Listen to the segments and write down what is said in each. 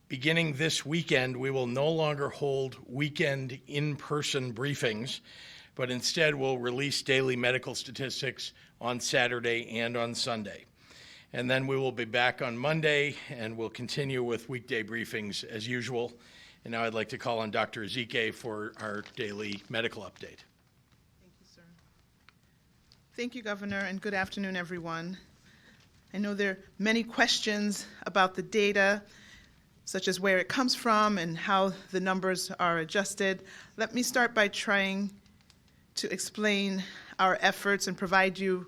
Beginning this weekend, we will no longer hold weekend in-person briefings, but instead we'll release daily medical statistics on Saturday and on Sunday. And then we will be back on Monday, and we'll continue with weekday briefings as usual. And now I'd like to call on Dr. Ezike for our daily medical update. Thank you, sir. Thank you, Governor, and good afternoon, everyone. I know there are many questions about the data, such as where it comes from and how the numbers are adjusted. Let me start by trying to explain our efforts and provide you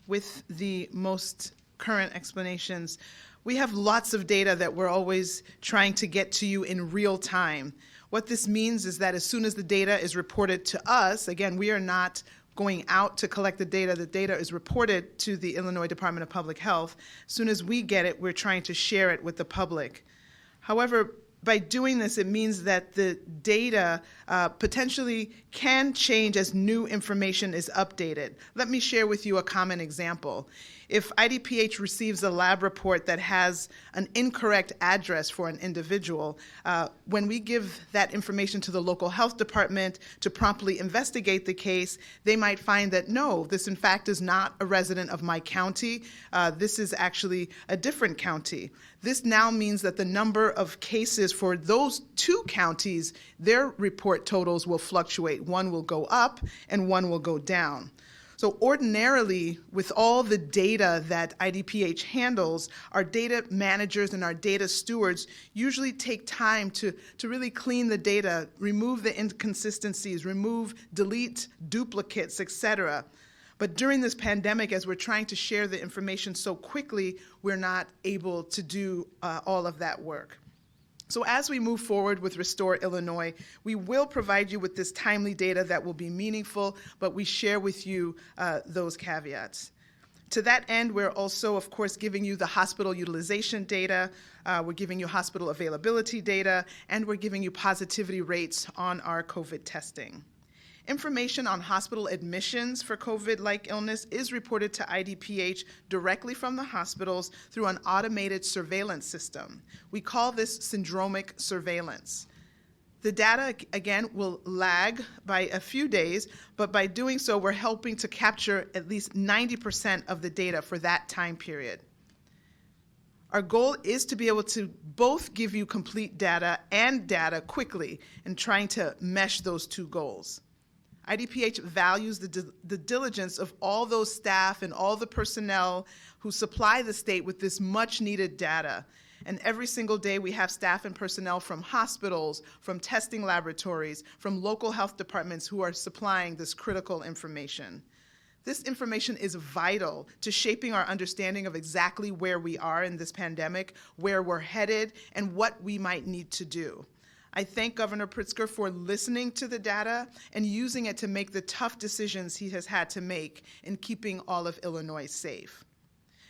with the most current explanations. We have lots of data that we're always trying to get to you in real time. What this means is that as soon as the data is reported to us, again, we are not going out to collect the data is reported to the Illinois Department of Public Health. As soon as we get it, we're trying to share it with the public. However, by doing this, it means that the data potentially can change as new information is updated. Let me share with you a common example. If IDPH receives a lab report that has an incorrect address for an individual, when we give that information to the local health department to promptly investigate the case, they might find that no, this in fact is not a resident of my county. This is actually a different county. This now means that the number of cases for those two counties, their report totals will fluctuate. One will go up and one will go down. So ordinarily, with all the data that IDPH handles, our data managers and our data stewards usually take time to really clean the data, remove the inconsistencies, delete duplicates, etc. But during this pandemic, as we're trying to share the information so quickly, we're not able to do all of that work. So as we move forward with Restore Illinois, we will provide you with this timely data that will be meaningful, but we share with you those caveats. To that end, we're also, of course, giving you the hospital utilization data, we're giving you hospital availability data, and we're giving you positivity rates on our COVID testing. Information on hospital admissions for COVID-like illness is reported to IDPH directly from the hospitals through an automated surveillance system. We call this syndromic surveillance. The data, again, will lag by a few days, but by doing so, we're helping to capture at least 90% of the data for that time period. Our goal is to be able to both give you complete data and data quickly and trying to mesh those two goals. IDPH values the diligence of all those staff and all the personnel who supply the state with this much needed data. And every single day we have staff and personnel from hospitals, from testing laboratories, from local health departments who are supplying this critical information. This information is vital to shaping our understanding of exactly where we are in this pandemic, where we're headed, and what we might need to do. I thank Governor Pritzker for listening to the data and using it to make the tough decisions he has had to make in keeping all of Illinois safe.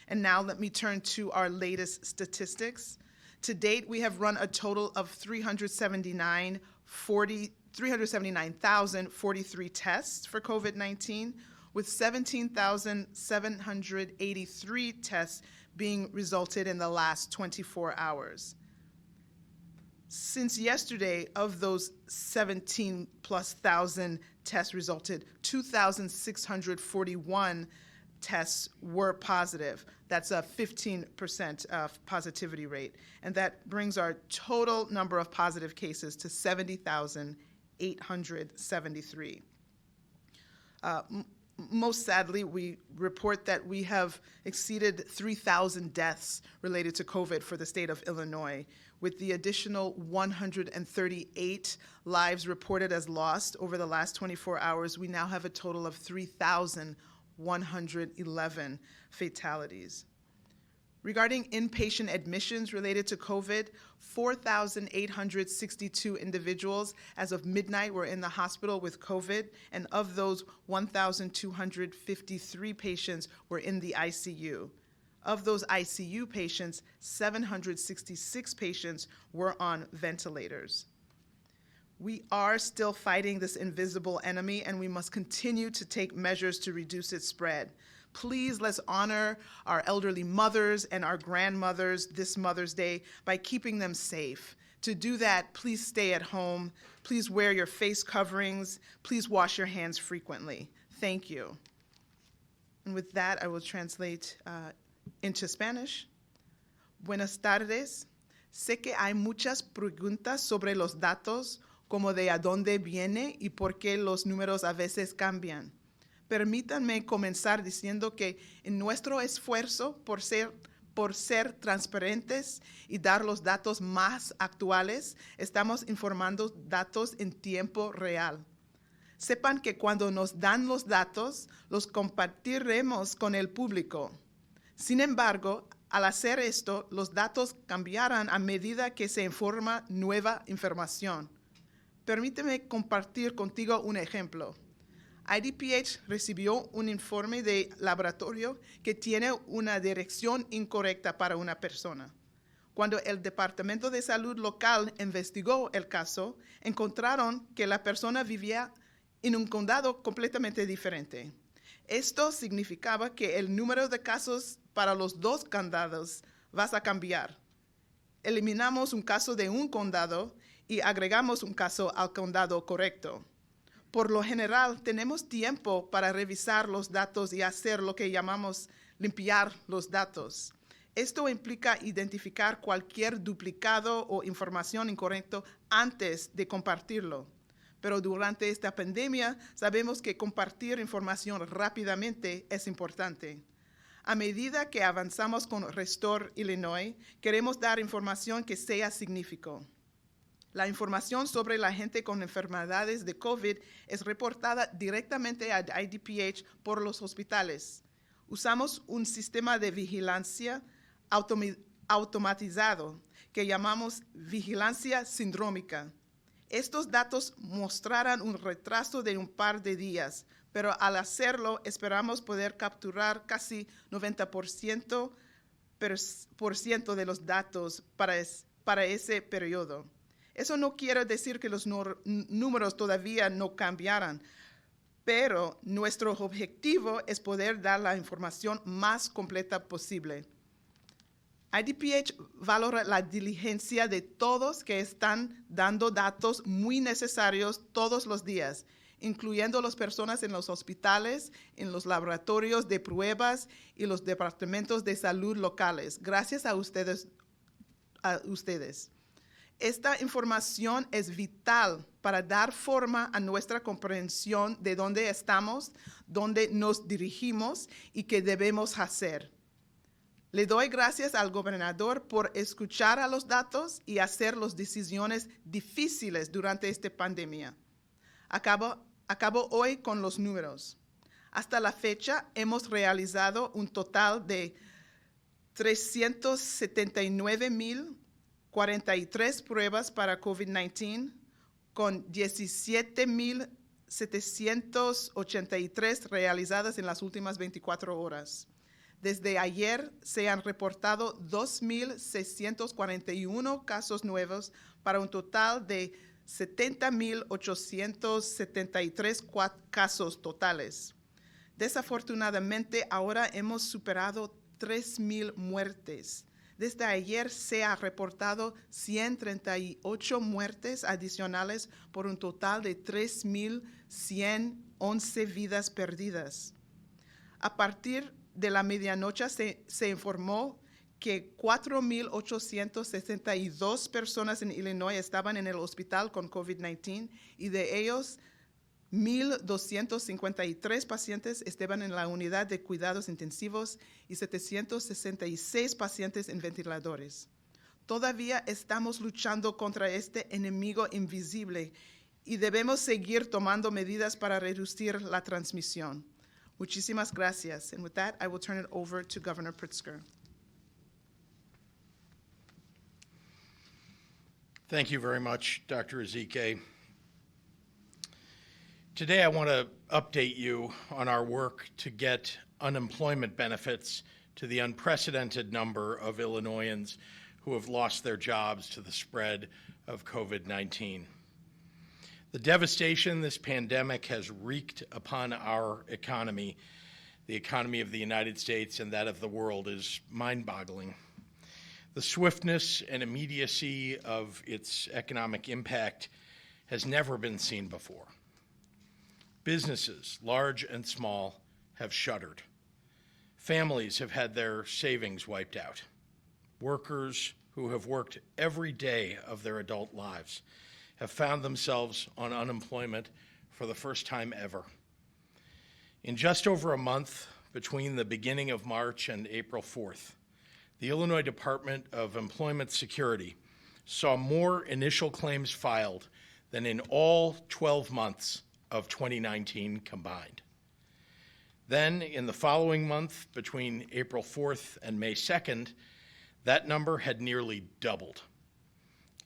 And now let me turn to our latest statistics. To date, we have run a total of 379,043 tests for COVID-19, with 17,783 tests being resulted in the last 24 hours. Since yesterday, of those 17+ thousand tests resulted, 2,641 tests were positive. That's a 15% positivity rate. And that brings our total number of positive cases to 70,873. Most sadly, we report that we have exceeded 3,000 deaths related to COVID for the state of Illinois, with the additional 138 lives reported as lost over the last 24 hours. We now have a total of 3,111 fatalities. Regarding inpatient admissions related to COVID, 4,862 individuals as of midnight were in the hospital with COVID, and of those, 1,253 patients were in the ICU. Of those ICU patients, 766 patients were on ventilators. We are still fighting this invisible enemy, and we must continue to take measures to reduce its spread. Please let's honor our elderly mothers and our grandmothers this Mother's Day by keeping them safe. To do that, please stay at home. Please wear your face coverings. Please wash your hands frequently. Thank you. And with that, I will translate into Spanish. Buenas tardes. Sé que hay muchas preguntas sobre los datos, como de a dónde viene y por qué los números a veces cambian. Permítanme comenzar diciendo que en nuestro esfuerzo por ser transparentes y dar los datos más actuales, estamos informando datos en tiempo real. Sepan que cuando nos dan los datos, los compartiremos con el público. Sin embargo, al hacer esto, los datos cambiarán a medida que se informa nueva información. Permíteme compartir contigo un ejemplo. IDPH recibió un informe de laboratorio que tiene una dirección incorrecta para una persona. Cuando el Departamento de Salud local investigó el caso, encontraron que la persona vivía en un condado completamente diferente. Esto significaba que el número de casos para los dos condados va a cambiar. Eliminamos un caso de un condado y agregamos un caso al condado correcto. Por lo general, tenemos tiempo para revisar los datos y hacer lo que llamamos limpiar los datos. Esto implica identificar cualquier duplicado o información incorrecta antes de compartirlo. Pero durante esta pandemia, sabemos que compartir información rápidamente es importante. A medida que avanzamos con Restore Illinois, queremos dar información que sea significativa. La información sobre la gente con enfermedades de COVID es reportada directamente a IDPH por los hospitales. Usamos un sistema de vigilancia automatizado que llamamos vigilancia sindrómica. Estos datos mostrarán un retraso de un par de días, pero al hacerlo esperamos poder capturar casi 90% de los datos para ese periodo. Eso no quiere decir que los números todavía no cambiarán, pero nuestro objetivo es poder dar la información más completa posible. IDPH valora la diligencia de todos que están dando datos muy necesarios todos los días, incluyendo las personas en los hospitales, en los laboratorios de pruebas y los departamentos de salud locales. Gracias a ustedes. Esta información es vital para dar forma a nuestra comprensión de dónde estamos, dónde nos dirigimos y qué debemos hacer. Le doy gracias al gobernador por escuchar a los datos y hacer las decisiones difíciles durante esta pandemia. Acabo hoy con los números. Hasta la fecha hemos realizado un total de 379,043 pruebas para COVID-19 con 17,783 realizadas en las últimas 24 horas. Desde ayer se han reportado 2,641 casos nuevos para un total de 70,873 casos totales. Desafortunadamente, ahora hemos superado 3,000 muertes. Desde ayer se ha reportado 138 muertes adicionales por un total de 3,111 vidas perdidas. A partir de la medianoche se informó que 4,862 personas en Illinois estaban en el hospital con COVID-19 y de ellos 1,253 pacientes estaban en la unidad de cuidados intensivos y 766 pacientes en ventiladores. Todavía estamos luchando contra este enemigo invisible y debemos seguir tomando medidas para reducir la transmisión. Muchísimas gracias. And with that, I will turn it over to Governor Pritzker. Thank you very much, Dr. Ezike. Today, I want to update you on our work to get unemployment benefits to the unprecedented number of Illinoisans who have lost their jobs to the spread of COVID-19. The devastation this pandemic has wreaked upon our economy the economy of the United States and that of the world is mind-boggling. The swiftness and immediacy of its economic impact has never been seen before. Businesses, large and small, have shuttered. Families have had their savings wiped out. Workers who have worked every day of their adult lives have found themselves on unemployment for the first time ever. In just over a month between the beginning of March and April 4th, the Illinois Department of Employment Security saw more initial claims filed than in all 12 months of 2019 combined. Then, in the following month, between April 4th and May 2nd, that number had nearly doubled.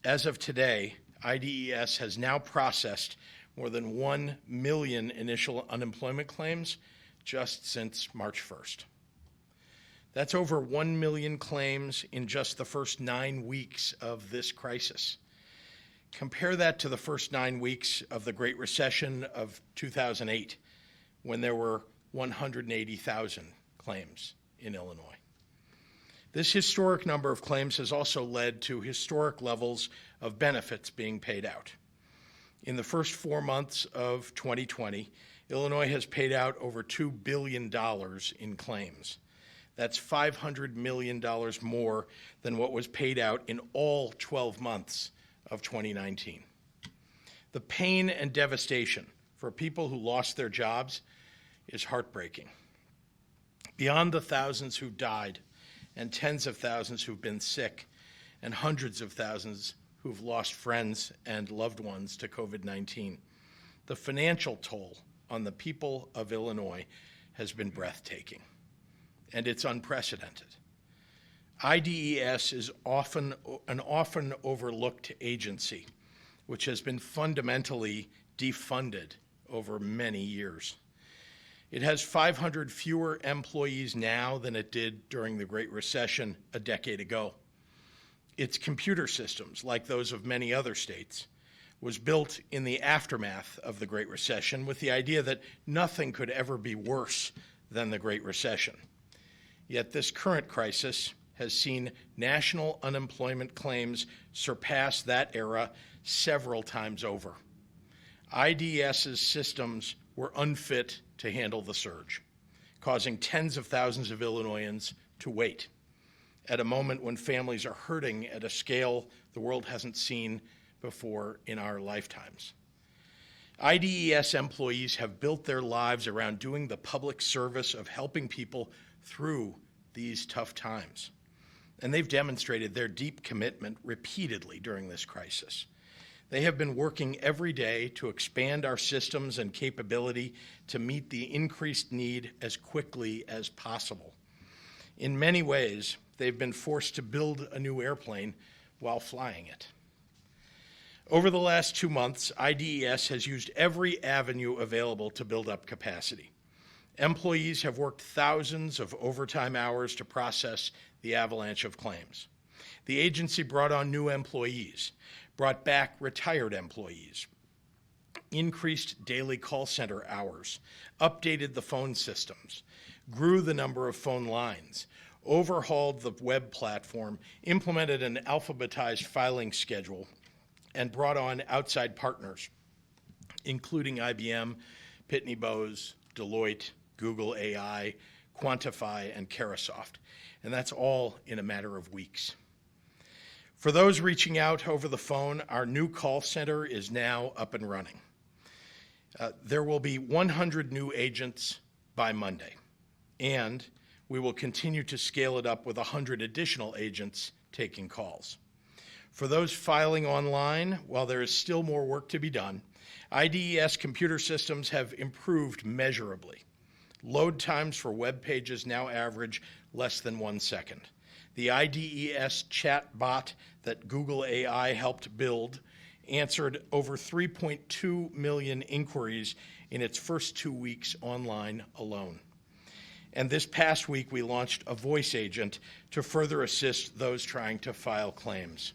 As of today, IDES has now processed more than 1 million initial unemployment claims just since March 1st. That's over 1 million claims in just the first 9 weeks of this crisis. Compare that to the first 9 weeks of the Great Recession of 2008, when there were 180,000 claims in Illinois. This historic number of claims has also led to historic levels of benefits being paid out. In the first 4 months of 2020, Illinois has paid out over $2 billion in claims. That's $500 million more than what was paid out in all 12 months of 2019. The pain and devastation for people who lost their jobs is heartbreaking. Beyond the thousands who died and tens of thousands who've been sick and hundreds of thousands who've lost friends and loved ones to COVID-19, the financial toll on the people of Illinois has been breathtaking, and it's unprecedented. IDES is an often overlooked agency, which has been fundamentally defunded over many years. It has 500 fewer employees now than it did during the Great Recession a decade ago. Its computer systems, like those of many other states, was built in the aftermath of the Great Recession with the idea that nothing could ever be worse than the Great Recession. Yet this current crisis has seen national unemployment claims surpass that era several times over. IDS's systems were unfit to handle the surge, causing tens of thousands of Illinoisans to wait at a moment when families are hurting at a scale the world hasn't seen before in our lifetimes. IDES employees have built their lives around doing the public service of helping people through these tough times. And they've demonstrated their deep commitment repeatedly during this crisis. They have been working every day to expand our systems and capability to meet the increased need as quickly as possible. In many ways, they've been forced to build a new airplane while flying it. Over the last 2 months, IDES has used every avenue available to build up capacity. Employees have worked thousands of overtime hours to process the avalanche of claims. The agency brought on new employees, brought back retired employees, increased daily call center hours, updated the phone systems, grew the number of phone lines, overhauled the web platform, implemented an alphabetized filing schedule, and brought on outside partners, including IBM, Pitney Bowes, Deloitte, Google AI, Quantify, and Carahsoft. And that's all in a matter of weeks. For those reaching out over the phone, our new call center is now up and running. There will be 100 new agents by Monday, and we will continue to scale it up with 100 additional agents taking calls. For those filing online, while there is still more work to be done, IDES computer systems have improved measurably. Load times for web pages now average less than 1 second. The IDES chat bot that Google AI helped build answered over 3.2 million inquiries in its first 2 weeks online alone. And this past week, we launched a voice agent to further assist those trying to file claims.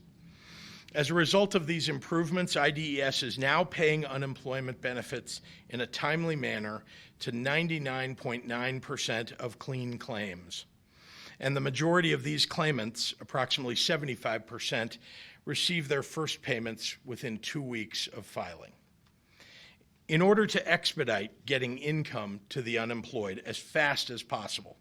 As a result of these improvements, IDES is now paying unemployment benefits in a timely manner to 99.9% of clean claims. And the majority of these claimants, approximately 75%, receive their first payments within 2 weeks of filing. In order to expedite getting income to the unemployed as fast as possible,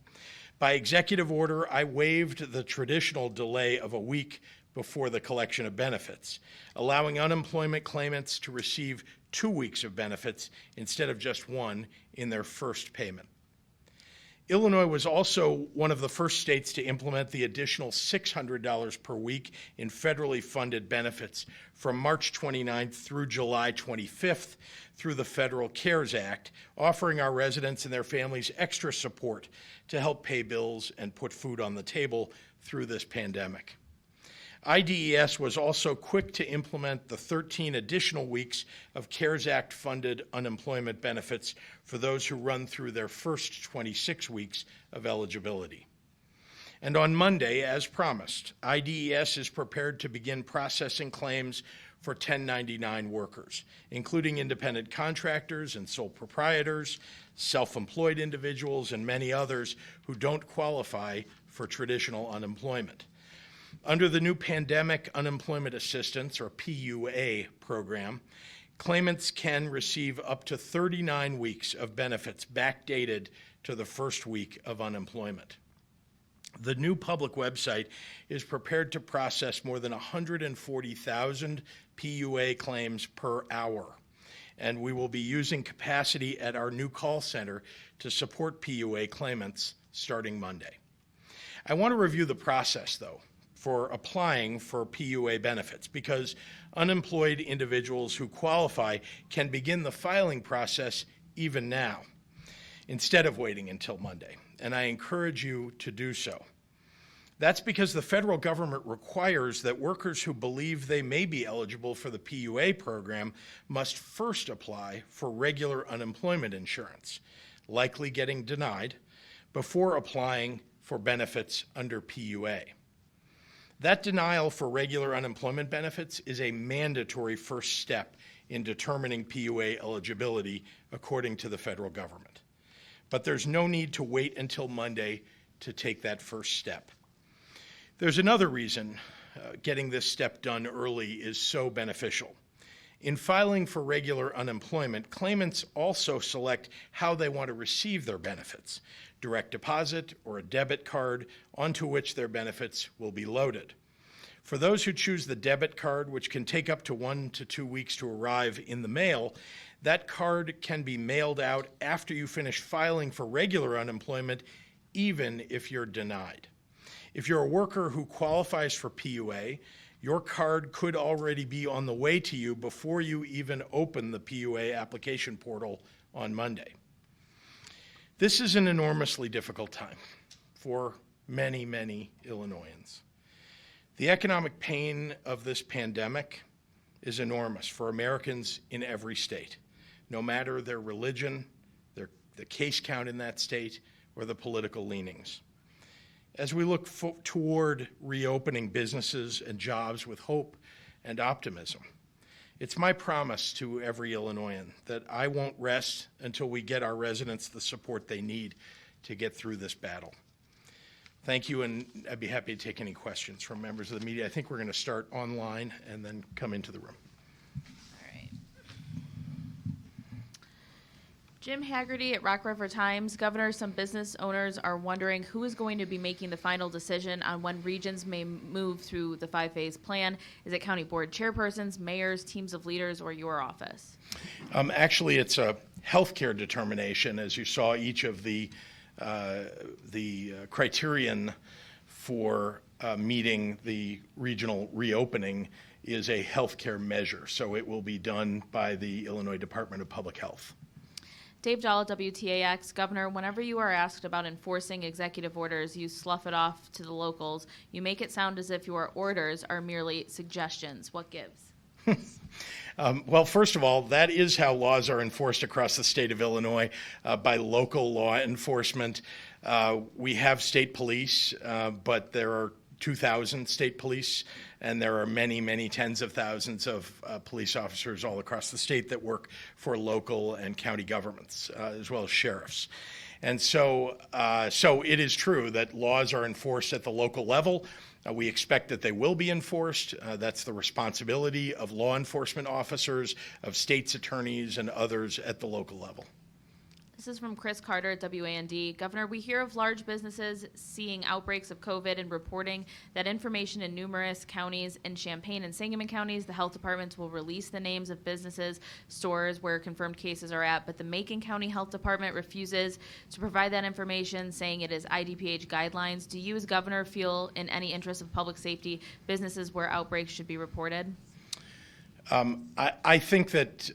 by executive order, I waived the traditional delay of a week before the collection of benefits, allowing unemployment claimants to receive 2 weeks of benefits instead of just one in their first payment. Illinois was also one of the first states to implement the additional $600 per week in federally funded benefits from March 29th through July 25th through the Federal CARES Act, offering our residents and their families extra support to help pay bills and put food on the table through this pandemic. IDES was also quick to implement the 13 additional weeks of CARES Act-funded unemployment benefits for those who run through their first 26 weeks of eligibility. And on Monday, as promised, IDES is prepared to begin processing claims for 1099 workers, including independent contractors and sole proprietors, self-employed individuals, and many others who don't qualify for traditional unemployment. Under the new Pandemic Unemployment Assistance, or PUA, program, claimants can receive up to 39 weeks of benefits backdated to the first week of unemployment. The new public website is prepared to process more than 140,000 PUA claims per hour, and we will be using capacity at our new call center to support PUA claimants starting Monday. I want to review the process, though, for applying for PUA benefits, because unemployed individuals who qualify can begin the filing process even now, instead of waiting until Monday, and I encourage you to do so. That's because the federal government requires that workers who believe they may be eligible for the PUA program must first apply for regular unemployment insurance, likely getting denied, before applying for benefits under PUA. That denial for regular unemployment benefits is a mandatory first step in determining PUA eligibility according to the federal government. But there's no need to wait until Monday to take that first step. There's another reason getting this step done early is so beneficial. In filing for regular unemployment, claimants also select how they want to receive their benefits, direct deposit or a debit card onto which their benefits will be loaded. For those who choose the debit card, which can take up to 1 to 2 weeks to arrive in the mail, that card can be mailed out after you finish filing for regular unemployment, even if you're denied. If you're a worker who qualifies for PUA, your card could already be on the way to you before you even open the PUA application portal on Monday. This is an enormously difficult time for many, many Illinoisans. The economic pain of this pandemic is enormous for Americans in every state, no matter their religion, the case count in that state, or the political leanings. As we look toward reopening businesses and jobs with hope and optimism, it's my promise to every Illinoisan that I won't rest until we get our residents the support they need to get through this battle. Thank you, and I'd be happy to take any questions from members of the media. I think we're going to start online and then come into the room. All right. Jim Haggerty at Rock River Times. Governor, some business owners are wondering who is going to be making the final decision on when regions may move through the 5-phase plan. Is it county board chairpersons, mayors, teams of leaders, or your office? Actually, it's a healthcare determination. As you saw, each of the criterion for meeting the regional reopening is a healthcare measure, so it will be done by the Illinois Department of Public Health. Dave Dahl, WTAX. Governor, whenever you are asked about enforcing executive orders, you slough it off to the locals. You make it sound as if your orders are merely suggestions. What gives? Well, first of all, that is how laws are enforced across the state of Illinois, by local law enforcement. We have state police, but there are 2,000 state police, and there are many, many tens of thousands of police officers all across the state that work for local and county governments, as well as sheriffs. And so it is true that laws are enforced at the local level. We expect that they will be enforced. That's the responsibility of law enforcement officers, of states' attorneys, and others at the local level. This is from Chris Carter at WAND. Governor, we hear of large businesses seeing outbreaks of COVID and reporting that information in numerous counties in Champaign and Sangamon counties. The health departments will release the names of businesses, stores where confirmed cases are at, but the Macon County Health Department refuses to provide that information, saying it is IDPH guidelines. Do you as governor feel in any interest of public safety businesses where outbreaks should be reported? I think that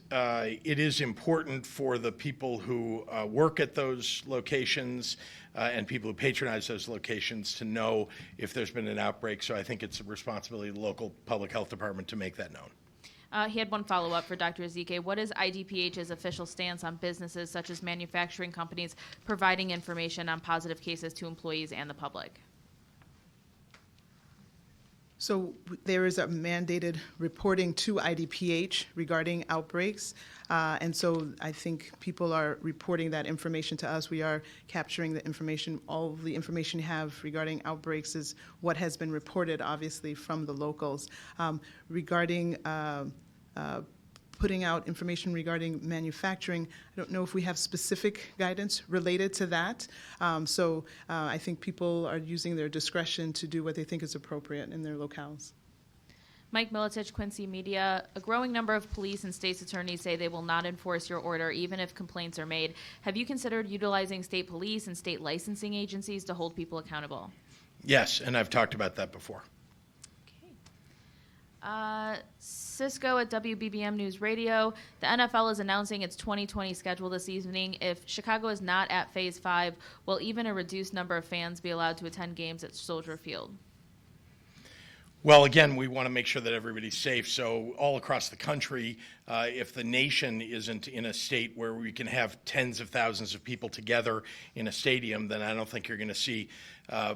it is important for the people who work at those locations and people who patronize those locations to know if there's been an outbreak. So I think it's a responsibility of the local public health department to make that known. He had one follow-up for Dr. Ezike. What is IDPH's official stance on businesses such as manufacturing companies providing information on positive cases to employees and the public? So there is a mandated reporting to IDPH regarding outbreaks. And so I think people are reporting that information to us. We are capturing the information. All of the information you have regarding outbreaks is what has been reported, obviously, from the locals. Regarding putting out information regarding manufacturing, I don't know if we have specific guidance related to that. I think people are using their discretion to do what they think is appropriate in their locales. Mike Militich, Quincy Media. A growing number of police and state's attorneys say they will not enforce your order even if complaints are made. Have you considered utilizing state police and state licensing agencies to hold people accountable? Yes, and I've talked about that before. Cisco at WBBM News Radio. The NFL is announcing its 2020 schedule this evening. If Chicago is not at Phase 5, will even a reduced number of fans be allowed to attend games at Soldier Field? Well, again, we want to make sure that everybody's safe. So all across the country, if the nation isn't in a state where we can have tens of thousands of people together in a stadium, then I don't think you're going to see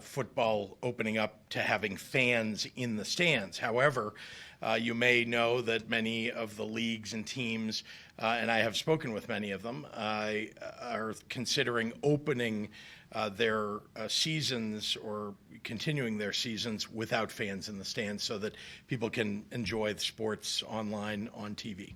football opening up to having fans in the stands. However, you may know that many of the leagues and teams, and I have spoken with many of them, are considering opening their seasons or continuing their seasons without fans in the stands so that people can enjoy the sports online on TV.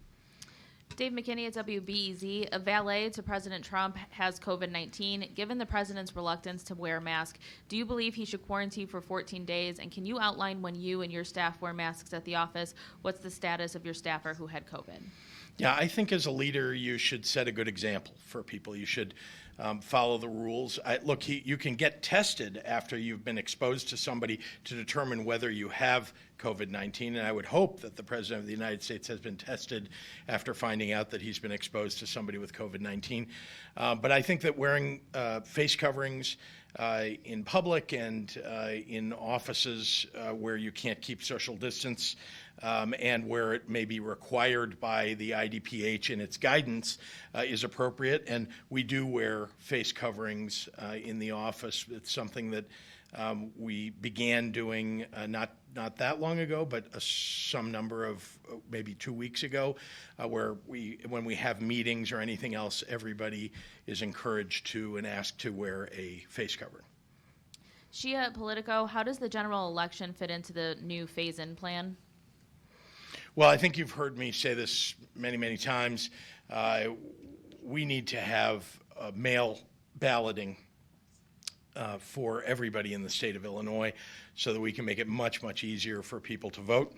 Dave McKinney at WBEZ. A valet to President Trump has COVID-19. Given the president's reluctance to wear a mask, do you believe he should quarantine for 14 days? And can you outline when you and your staff wear masks at the office? What's the status of your staffer who had COVID? Yeah, I think as a leader, you should set a good example for people. You should follow the rules. You can get tested after you've been exposed to somebody to determine whether you have COVID-19, and I would hope that the President of the United States has been tested after finding out that he's been exposed to somebody with COVID-19. But I think that wearing face coverings in public and in offices where you can't keep social distance and where it may be required by the IDPH in its guidance is appropriate. And we do wear face coverings in the office. It's something that we began doing not that long ago, but some number of maybe 2 weeks ago, where when we have meetings or anything else, everybody is encouraged to and asked to wear a face covering. Shia at Politico, how does the general election fit into the new phase-in plan? Well, I think you've heard me say this many, many times. We need to have mail balloting for everybody in the state of Illinois so that we can make it much, much easier for people to vote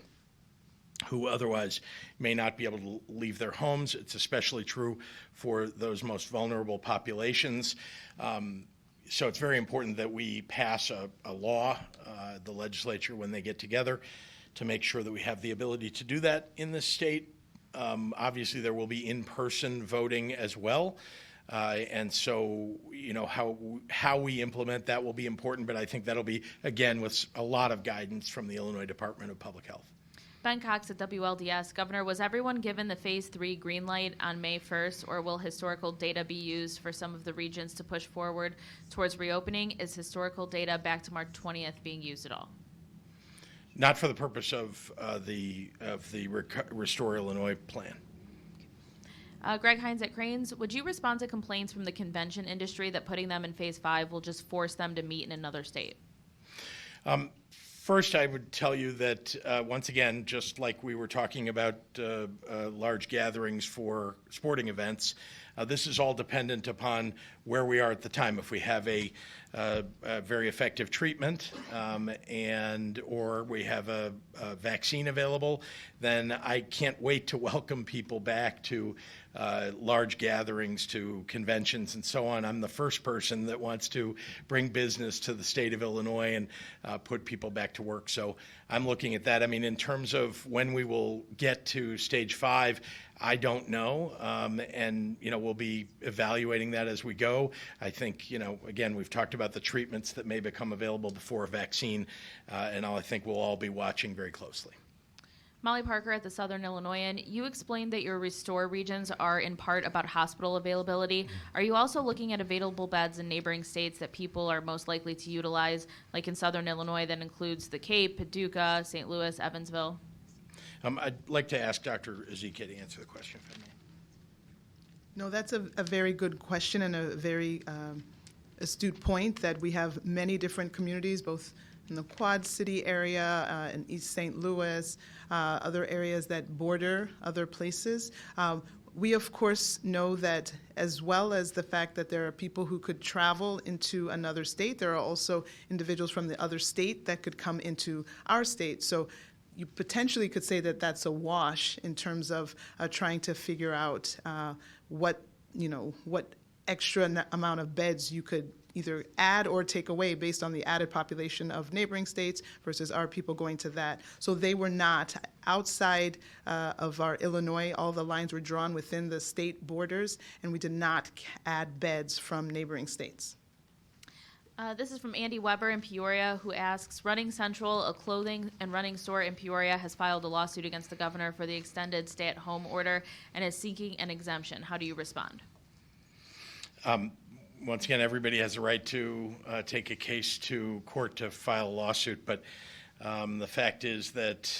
who otherwise may not be able to leave their homes. It's especially true for those most vulnerable populations. So it's very important that we pass a law, the legislature, when they get together, to make sure that we have the ability to do that in this state. Obviously, there will be in-person voting as well. And so, how we implement that will be important, but I think that'll be, again, with a lot of guidance from the Illinois Department of Public Health. Ben Cox at WLDS. Governor, was everyone given the Phase 3 green light on May 1st, or will historical data be used for some of the regions to push forward towards reopening? Is historical data back to March 20th being used at all? Not for the purpose of the Restore Illinois plan. Greg Hines at Cranes, would you respond to complaints from the convention industry that putting them in phase 5 will just force them to meet in another state? First, I would tell you that, once again, just like we were talking about large gatherings for sporting events, this is all dependent upon where we are at the time. If we have a very effective treatment or we have a vaccine available, then I can't wait to welcome people back to large gatherings, to conventions and so on. I'm the first person that wants to bring business to the state of Illinois and put people back to work. So I'm looking at that. I mean, in terms of when we will get to stage 5, I don't know, and we'll be evaluating that as we go. I think again, we've talked about the treatments that may become available before a vaccine, and I think we'll all be watching very closely. Molly Parker at the Southern Illinoisan, you explained that your restore regions are in part about hospital availability. Are you also looking at available beds in neighboring states that people are most likely to utilize, like in Southern Illinois that includes the Cape, Paducah, St. Louis, Evansville? I'd like to ask Dr. Ezike to answer the question, if I may. No, that's a very good question and a very astute point that we have many different communities, both in the Quad City area, in East St. Louis, other areas that border other places. We, of course, know that as well as the fact that there are people who could travel into another state, there are also individuals from the other state that could come into our state. So you potentially could say that that's a wash in terms of trying to figure out what extra amount of beds you could either add or take away based on the added population of neighboring states versus our people going to that. So they were not outside of our Illinois. All the lines were drawn within the state borders, and we did not add beds from neighboring states. This is from Andy Weber in Peoria, who asks, Running Central, a clothing and running store in Peoria, has filed a lawsuit against the governor for the extended stay-at-home order and is seeking an exemption. How do you respond? Once again, everybody has a right to take a case to court to file a lawsuit, but the fact is that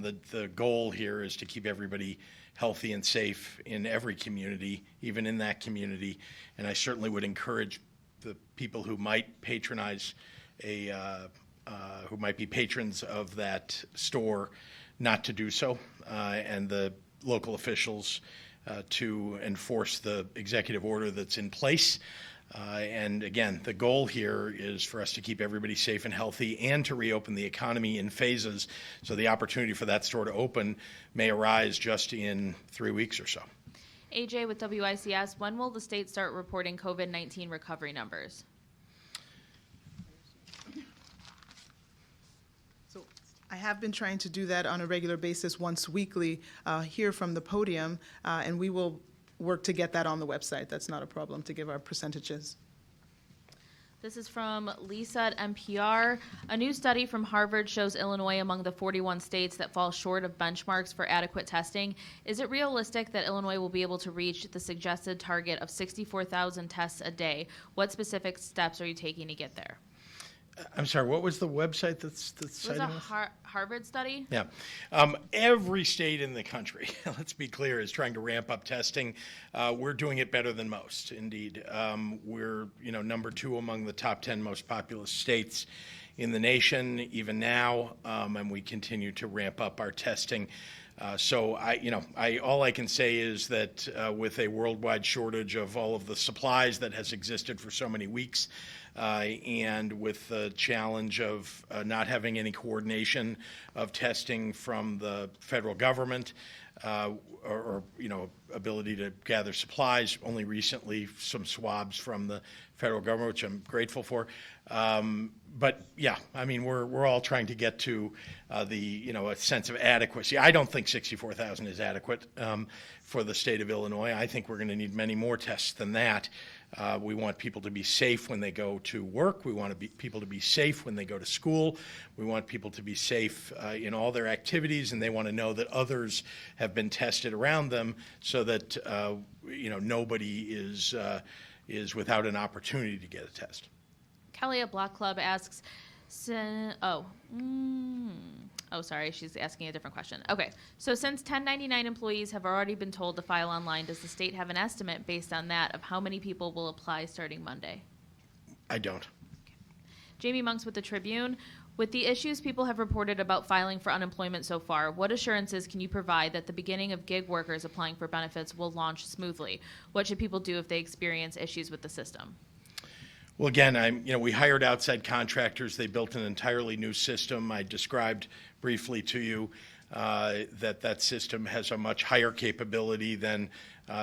the goal here is to keep everybody healthy and safe in every community, even in that community, and I certainly would encourage the people who might patronize who might be patrons of that store not to do so, and the local officials to enforce the executive order that's in place. And again, the goal here is for us to keep everybody safe and healthy and to reopen the economy in phases. So the opportunity for that store to open may arise just in 3 weeks or so. AJ with WICS, when will the state start reporting COVID-19 recovery numbers? So I have been trying to do that on a regular basis once weekly here from the podium, and we will work to get that on the website. That's not a problem to give our percentages. This is from Lisa at NPR. A new study from Harvard shows Illinois among the 41 states that fall short of benchmarks for adequate testing. Is it realistic that Illinois will be able to reach the suggested target of 64,000 tests a day? What specific steps are you taking to get there? I'm sorry, what was the website that's It was citing a this? Harvard study. Yeah. Every state in the country, let's be clear, is trying to ramp up testing. We're doing it better than most, indeed. We're, number 2 among the top 10 most populous states in the nation, even now, and we continue to ramp up our testing. So all I can say is that with a worldwide shortage of all of the supplies that has existed for so many weeks, and with the challenge of not having any coordination of testing from the federal government, or ability to gather supplies. Only recently, some swabs from the federal government, which I'm grateful for. But yeah, I mean, we're all trying to get to a sense of adequacy. I don't think 64,000 is adequate for the state of Illinois. I think we're going to need many more tests than that. We want people to be safe when they go to work. We want people to be safe when they go to school. We want people to be safe in all their activities, and they want to know that others have been tested around them, so that nobody is without an opportunity to get a test. Kelly at Block Club asks, Sorry, she's asking a different question. Okay, so since 1099 employees have already been told to file online, does the state have an estimate based on that of how many people will apply starting Monday? I don't. Jamie Monks with the Tribune. With the issues people have reported about filing for unemployment so far, what assurances can you provide that the beginning of gig workers applying for benefits will launch smoothly? What should people do if they experience issues with the system? Well, again, we hired outside contractors. They built an entirely new system. I described briefly to you that system has a much higher capability than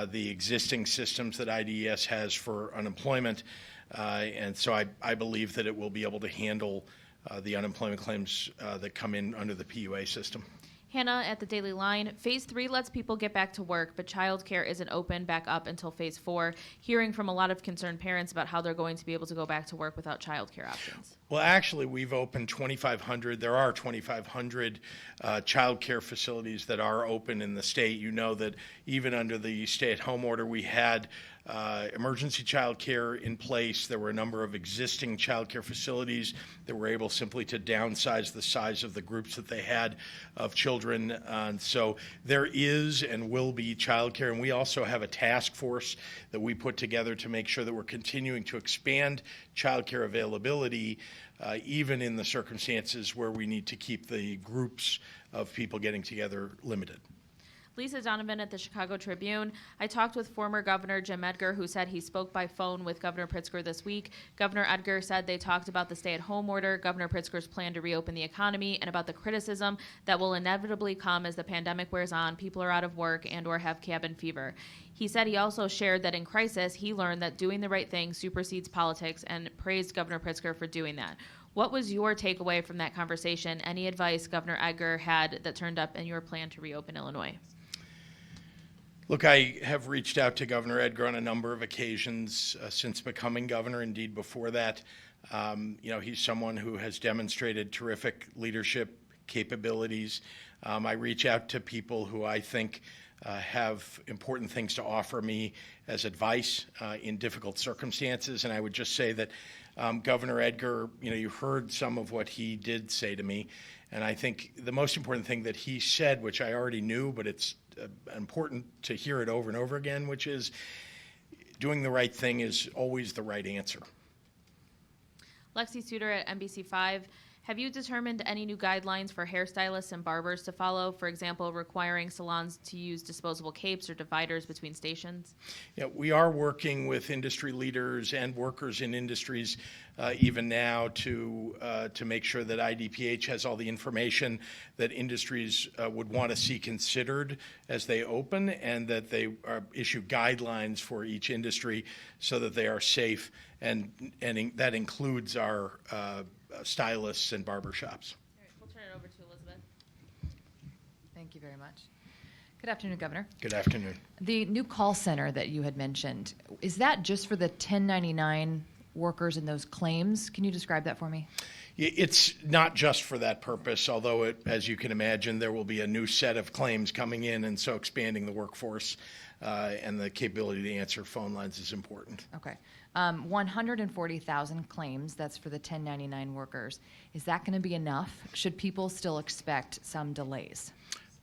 the existing systems that IDES has for unemployment. And so I believe that it will be able to handle the unemployment claims that come in under the PUA system. Hannah at the Daily Line. Phase 3 lets people get back to work, but childcare isn't open back up until Phase 4. Hearing from a lot of concerned parents about how they're going to be able to go back to work without childcare options. Well, actually, we've opened 2,500. There are 2,500 childcare facilities that are open in the state. You know that even under the stay-at-home order, we had emergency child care in place. There were a number of existing child care facilities that were able simply to downsize the size of the groups that they had of children. So there is and will be child care. And we also have a task force that we put together to make sure that we're continuing to expand child care availability, even in the circumstances where we need to keep the groups of people getting together limited. Lisa Donovan at the Chicago Tribune. I talked with former Governor Jim Edgar, who said he spoke by phone with Governor Pritzker this week. Governor Edgar said they talked about the stay-at-home order, Governor Pritzker's plan to reopen the economy, and about the criticism that will inevitably come as the pandemic wears on, people are out of work and or have cabin fever. He said he also shared that in crisis, he learned that doing the right thing supersedes politics and praised Governor Pritzker for doing that. What was your takeaway from that conversation? Any advice Governor Edgar had that turned up in your plan to reopen Illinois? Look, I have reached out to Governor Edgar on a number of occasions since becoming governor. Indeed, before that, he's someone who has demonstrated terrific leadership capabilities. I reach out to people who I think have important things to offer me as advice in difficult circumstances. And I would just say that Governor Edgar, you heard some of what he did say to me. And I think the most important thing that he said, which I already knew, but it's important to hear it over and over again, which is doing the right thing is always the right answer. Lexi Suter at NBC5. Have you determined any new guidelines for hairstylists and barbers to follow? For example, requiring salons to use disposable capes or dividers between stations? Yeah, we are working with industry leaders and workers in industries even now to make sure that IDPH has all the information that industries would want to see considered as they open, and that they issue guidelines for each industry so that they are safe, and that includes our stylists and barber shops. All right, we'll turn it over to Elizabeth. Thank you very much. Good afternoon, Governor. Good afternoon. The new call center that you had mentioned, is that just for the 1099 workers and those claims? Can you describe that for me? It's not just for that purpose, although, as you can imagine, there will be a new set of claims coming in, and so expanding the workforce and the capability to answer phone lines is important. Okay. 140,000 claims, that's for the 1099 workers. Is that going to be enough? Should people still expect some delays?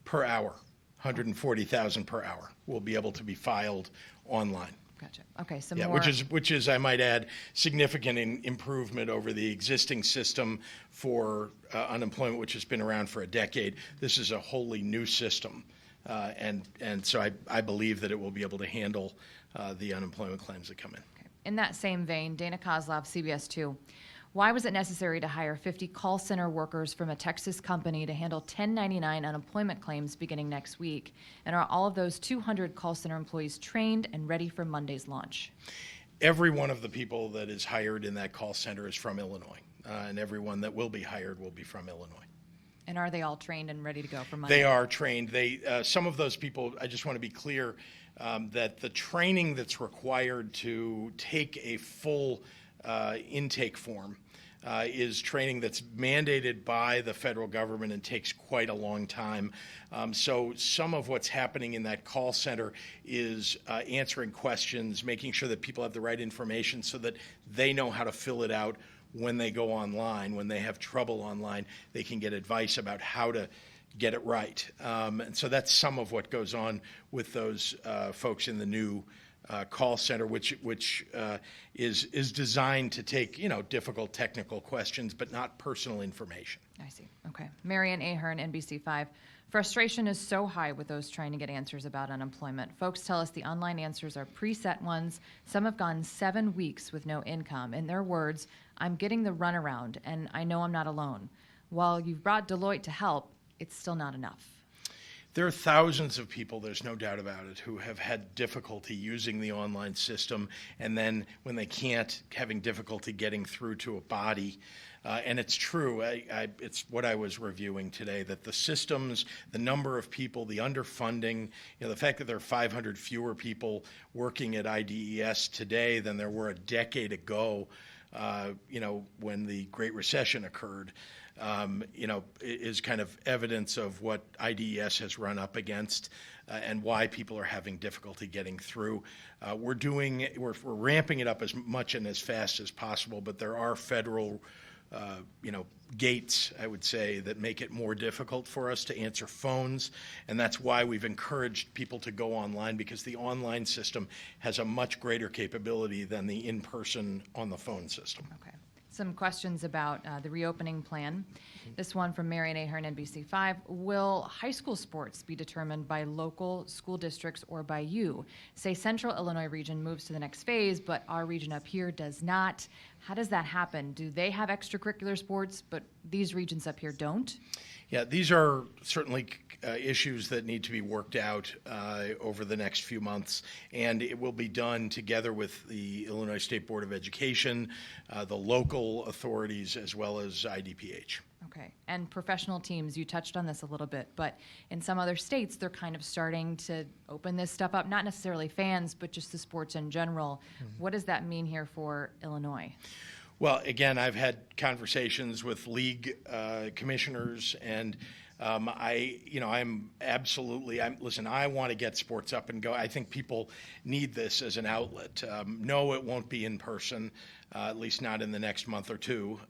Per hour, 140,000 per hour will be able to be filed online. Gotcha. Okay, some Yeah, more. which is, I might add, significant improvement over the existing system for unemployment, which has been around for a decade. This is a wholly new system, and so I believe that it will be able to handle the unemployment claims that come in. Okay. In that same vein, Dana Kozlov, CBS 2. Why was it necessary to hire 50 call center workers from a Texas company to handle 1099 unemployment claims beginning next week? And are all of those 200 call center employees trained and ready for Monday's launch? Every one of the people that is hired in that call center is from Illinois, and everyone that will be hired will be from Illinois. And are they all trained and ready to go for Monday? They are trained. Some of those people, I just want to be clear that the training that's required to take a full intake form is training that's mandated by the federal government and takes quite a long time. So some of what's happening in that call center is answering questions, making sure that people have the right information so that they know how to fill it out when they go online, when they have trouble online, they can get advice about how to get it right. And so that's some of what goes on with those folks in the new call center, which is designed to take, difficult technical questions, but not personal information. I see. Okay. Marian Ahern, NBC5. Frustration is so high with those trying to get answers about unemployment. Folks tell us the online answers are preset ones. Some have gone 7 weeks with no income. In their words, I'm getting the runaround, and I know I'm not alone. While you've brought Deloitte to help, it's still not enough. There are thousands of people, there's no doubt about it, who have had difficulty using the online system, and then when they can't, having difficulty getting through to a body. And it's true, it's what I was reviewing today, that the systems, the number of people, the underfunding, the fact that there are 500 fewer people working at IDES today than there were a decade ago, when the Great Recession occurred, is kind of evidence of what IDES has run up against and why people are having difficulty getting through. We're ramping it up as much and as fast as possible, but there are federal gates, I would say, that make it more difficult for us to answer phones, and that's why we've encouraged people to go online, because the online system has a much greater capability than the in-person on the phone system. Okay. Some questions about the reopening plan. This one from Marian Ahern, NBC5. Will high school sports be determined by local school districts or by you? Say Central Illinois region moves to the next phase, but our region up here does not. How does that happen? Do they have extracurricular sports, but these regions up here don't? Yeah, these are certainly issues that need to be worked out over the next few months, and it will be done together with the Illinois State Board of Education, the local authorities, as well as IDPH. Okay, and professional teams, you touched on this a little bit, but in some other states, they're kind of starting to open this stuff up, not necessarily fans, but just the sports in general. Mm-hmm. What does that mean here for Illinois? Well, again, I've had conversations with league commissioners, and listen, I want to get sports up and go. I think people need this as an outlet. No, it won't be in person, at least not in the next month or two.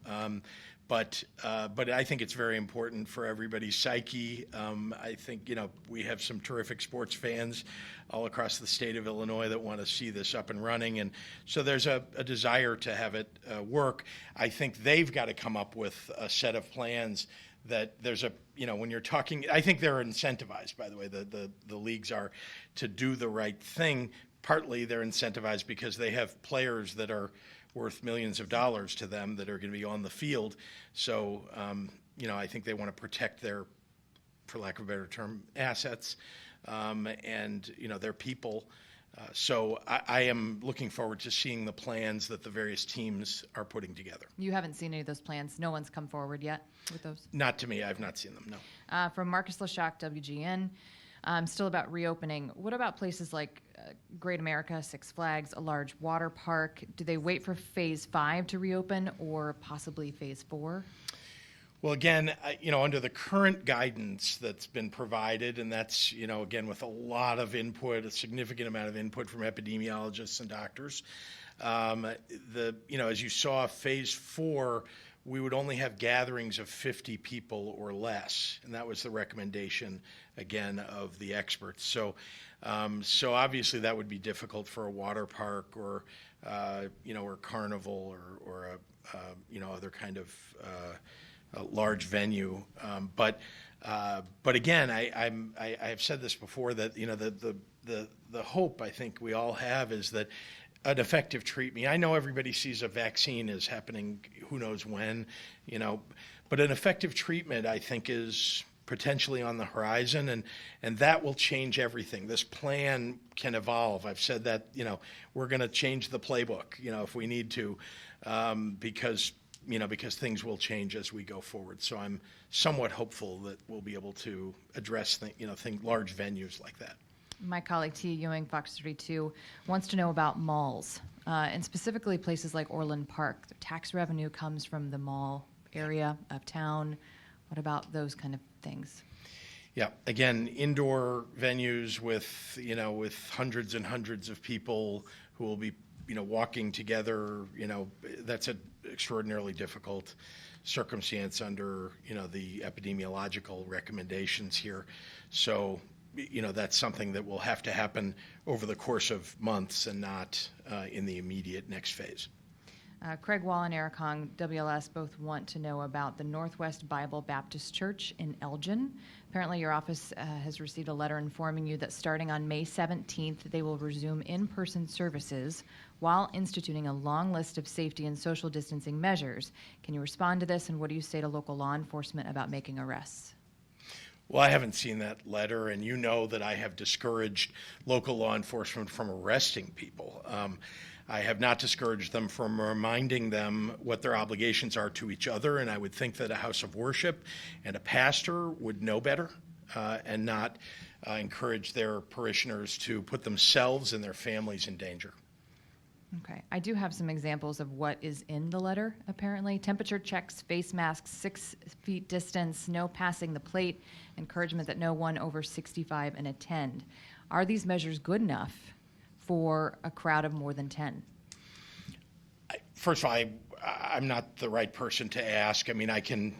But I think it's very important for everybody's psyche. I think, we have some terrific sports fans all across the state of Illinois that want to see this up and running. And so there's a desire to have it work. I think they've got to come up with a set of plans that there's when you're talking, I think they're incentivized, by the way, the leagues are, to do the right thing. Partly they're incentivized because they have players that are worth millions of dollars to them that are going to be on the field. So, I think they want to protect their, for lack of a better term, assets and, their people. So I am looking forward to seeing the plans that the various teams are putting together. You haven't seen any of those plans? No one's come forward yet with those? Not to me. I've not seen them, no. From Marcus Leshock, WGN. Still about reopening. What about places like Great America, Six Flags, a large water park? Do they wait for Phase 5 to reopen or possibly Phase 4? Well, again, under the current guidance that's been provided, and that's, again, with a lot of input, a significant amount of input from epidemiologists and doctors, as you saw, Phase 4, we would only have gatherings of 50 people or less, and that was the recommendation, again, of the experts. So obviously that would be difficult for a water park or carnival or other kind of a large venue. But again, I have said this before, that the hope I think we all have is that an effective treatment. I know everybody sees a vaccine as happening who knows when, but an effective treatment I think is potentially on the horizon, and that will change everything. This plan can evolve. I've said that, we're going to change the playbook, if we need to, because things will change as we go forward. So I'm somewhat hopeful that we'll be able to address large venues like that. My colleague T. Ewing, Fox 32, wants to know about malls, and specifically places like Orland Park. The tax revenue comes from the mall area of town. What about those kind of things? Yeah, again, indoor venues with hundreds and hundreds of people who will be, walking together, that's extraordinarily difficult circumstance under, the epidemiological recommendations here. So, that's something that will have to happen over the course of months and not in the immediate next phase. Craig Wall and Eric Hong, WLS, both want to know about the Northwest Bible Baptist Church in Elgin. Apparently, your office has received a letter informing you that starting on May 17th, they will resume in-person services while instituting a long list of safety and social distancing measures. Can you respond to this, and what do you say to local law enforcement about making arrests? Well, I haven't seen that letter, and you know that I have discouraged local law enforcement from arresting people. I have not discouraged them from reminding them what their obligations are to each other, and I would think that a house of worship and a pastor would know better and not encourage their parishioners to put themselves and their families in danger. Okay. I do have some examples of what is in the letter, apparently. Temperature checks, face masks, 6 feet distance, no passing the plate, encouragement that no one over 65 and attend. Are these measures good enough for a crowd of more than 10? First of all, I'm not the right person to ask. I mean, I can,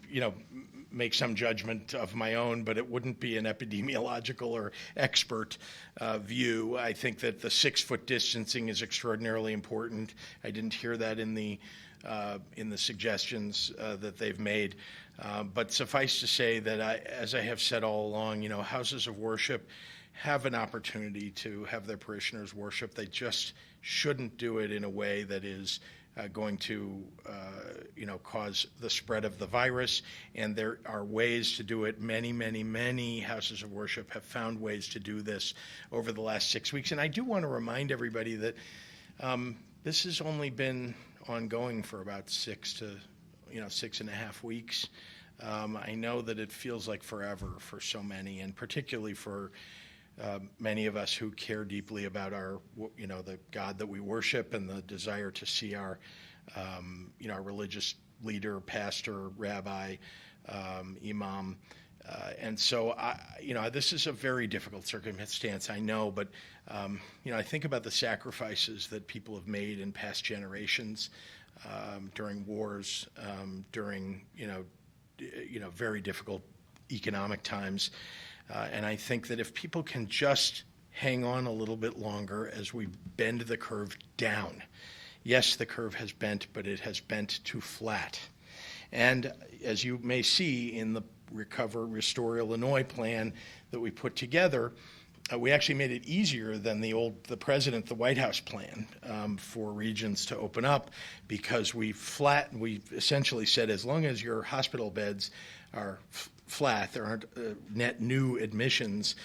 make some judgment of my own, but it wouldn't be an epidemiological or expert view. I think that the 6-foot distancing is extraordinarily important. I didn't hear that in the suggestions that they've made. But suffice to say that, as I have said all along, houses of worship have an opportunity to have their parishioners worship. They just shouldn't do it in a way that is going to, cause the spread of the virus. And there are ways to do it. Many, many, many houses of worship have found ways to do this over the last 6 weeks. And I do want to remind everybody that this has only been ongoing for about 6.5 weeks. I know that it feels like forever for so many, and particularly for many of us who care deeply about our, the God that we worship and the desire to see our, our religious leader, pastor, rabbi, imam. And so, this is a very difficult circumstance, I know, but, I think about the sacrifices that people have made in past generations during wars, during, very difficult economic times. And I think that if people can just hang on a little bit longer as we bend the curve down. Yes, the curve has bent, but it has bent too flat. And as you may see in the Recover, Restore Illinois plan that we put together, we actually made it easier than the White House plan for regions to open up, because we essentially said, as long as your hospital beds are flat, there aren't net new admissions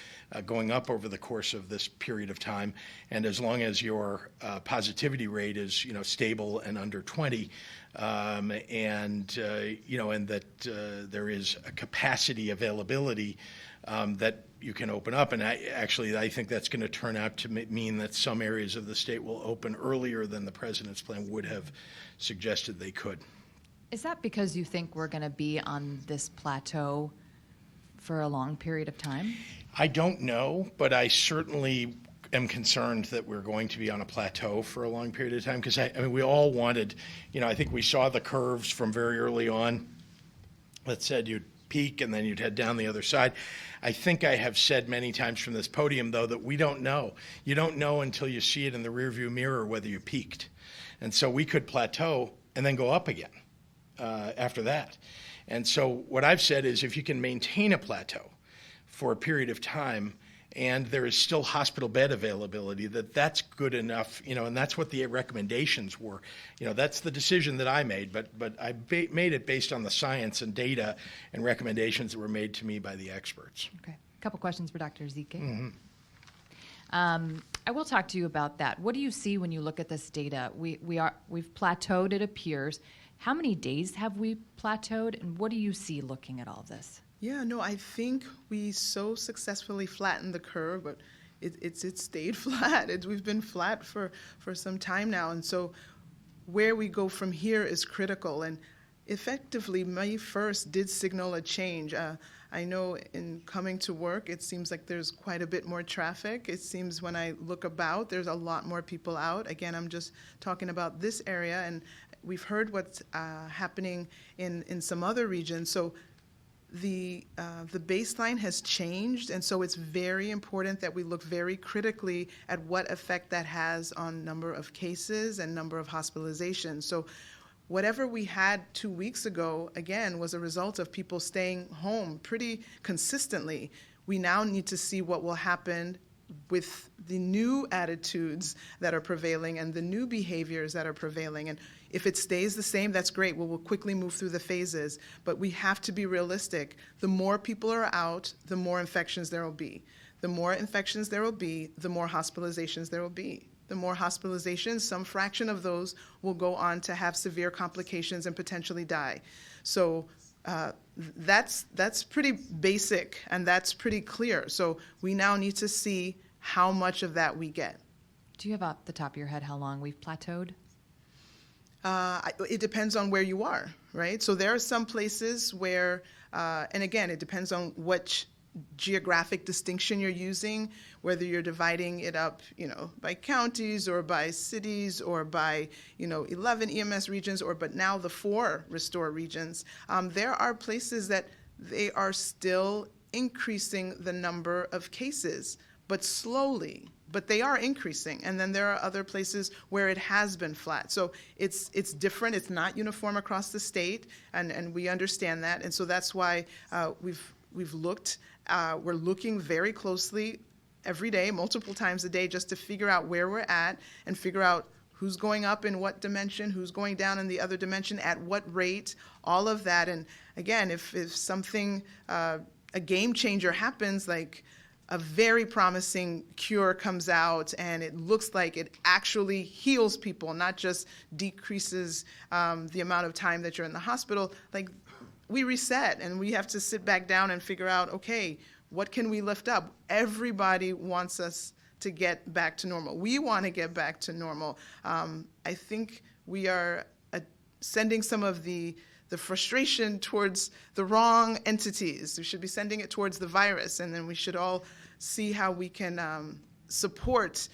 going up over the course of this period of time, and as long as your positivity rate is stable and under 20, and that there is a capacity availability that you can open up. And I think that's going to turn out to mean that some areas of the state will open earlier than the president's plan would have suggested they could. Is that because you think we're going to be on this plateau for a long period of time? I don't know, but I certainly am concerned that we're going to be on a plateau for a long period of time, because we all wanted, I think we saw the curves from very early on that said you'd peak and then you'd head down the other side. I think I have said many times from this podium, though, that we don't know. You don't know until you see it in the rearview mirror whether you peaked. And so we could plateau and then go up again after that. And so what I've said is, if you can maintain a plateau for a period of time and there is still hospital bed availability, that's good enough, and that's what the recommendations were. That's the decision that I made, but I made it based on the science and data and recommendations that were made to me by the experts. Okay. A couple questions for Dr. Zike. Mm-hmm. I will talk to you about that. What do you see when you look at this data? We've plateaued, it appears. How many days have we plateaued, and what do you see looking at all of this? Yeah, no, I think we so successfully flattened the curve, but it stayed flat. We've been flat for some time now, and so where we go from here is critical. And effectively, May 1st did signal a change. I know in coming to work, it seems like there's quite a bit more traffic. It seems when I look about, there's a lot more people out. Again, I'm just talking about this area, and we've heard what's happening in some other regions. So the baseline has changed, and so it's very important that we look very critically at what effect that has on number of cases and number of hospitalizations. So whatever we had 2 weeks ago, again, was a result of people staying home pretty consistently. We now need to see what will happen with the new attitudes that are prevailing and the new behaviors that are prevailing. And if it stays the same, that's great. We'll quickly move through the phases. But we have to be realistic. The more people are out, the more infections there will be. The more infections there will be, the more hospitalizations there will be. The more hospitalizations, some fraction of those will go on to have severe complications and potentially die. So that's pretty basic, and that's pretty clear. So we now need to see how much of that we get. Do you have off the top of your head how long we've plateaued? It depends on where you are, right? So there are some places where, and again, it depends on which geographic distinction you're using, whether you're dividing it up, by counties or by cities or by, 11 EMS regions, but now the 4 restore regions. There are places that they are still increasing the number of cases, but slowly. But they are increasing. And then there are other places where it has been flat. So it's different. It's not uniform across the state, and we understand that. And so that's why we've looked. We're looking very closely every day, multiple times a day, just to figure out where we're at and figure out who's going up in what dimension, who's going down in the other dimension, at what rate, all of that. And again, if something, a game changer happens, like a very promising cure comes out and it looks like it actually heals people, not just decreases the amount of time that you're in the hospital, like we reset and we have to sit back down and figure out, okay, what can we lift up? Everybody wants us to get back to normal. We want to get back to normal. I think we are sending some of the frustration towards the wrong entities. We should be sending it towards the virus, and then we should all see how we can support